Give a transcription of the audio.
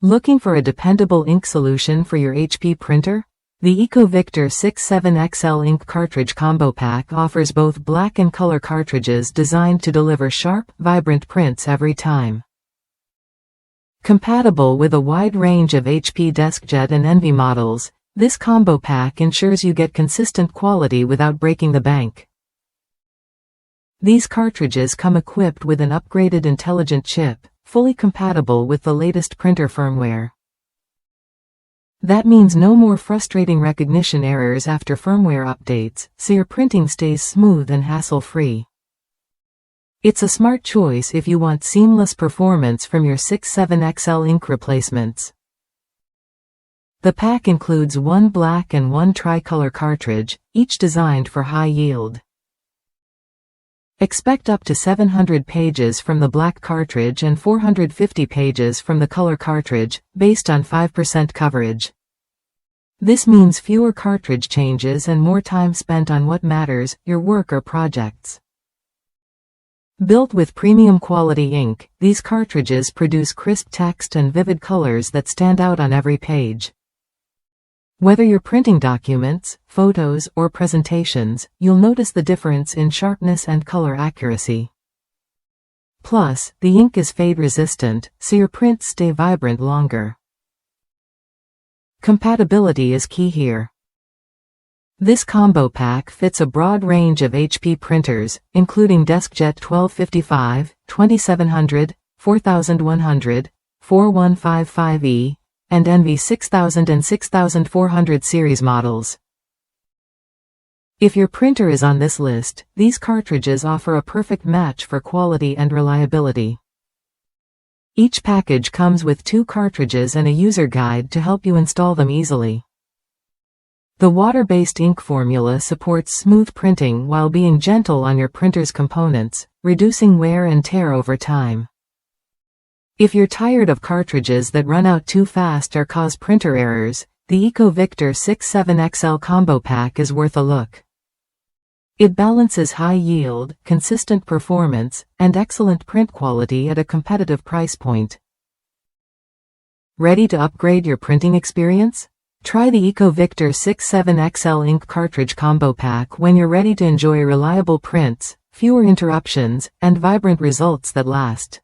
Looking for a dependable ink solution for your HP printer? The EcoVictor 67XL Ink Cartridge Combo Pack offers both black and color cartridges designed to deliver sharp, vibrant prints every time. Compatible with a wide range of HP DeskJet and ENVY models, this combo pack ensures you get consistent quality without breaking the bank. These cartridges come equipped with an upgraded intelligent chip, fully compatible with the latest printer firmware. That means no more frustrating recognition errors after firmware updates, so your printing stays smooth and hassle-free. It's a smart choice if you want seamless performance from your 67XL ink replacements. The pack includes one black and one tricolor cartridge, each designed for high yield. Expect up to 700 pages from the black cartridge and 450 pages from the color cartridge, based on 5% coverage. This means fewer cartridge changes and more time spent on what matters, your work or projects. Built with premium quality ink, these cartridges produce crisp text and vivid colors that stand out on every page. Whether you're printing documents, photos, or presentations, you'll notice the difference in sharpness and color accuracy. Plus, the ink is fade-resistant, so your prints stay vibrant longer. Compatibility is key here. This combo pack fits a broad range of HP printers, including DeskJet 1255, 2700, 4100, 4155E, and ENVY 6000 and 6400 series models. If your printer is on this list, these cartridges offer a perfect match for quality and reliability. Each package comes with 2 cartridges and a user guide to help you install them easily. The water-based ink formula supports smooth printing while being gentle on your printer's components, reducing wear and tear over time. If you're tired of cartridges that run out too fast or cause printer errors, the EcoVictor 67XL Combo Pack is worth a look. It balances high yield, consistent performance, and excellent print quality at a competitive price point. Ready to upgrade your printing experience? Try the EcoVictor 67XL Ink Cartridge Combo Pack when you're ready to enjoy reliable prints, fewer interruptions, and vibrant results that last.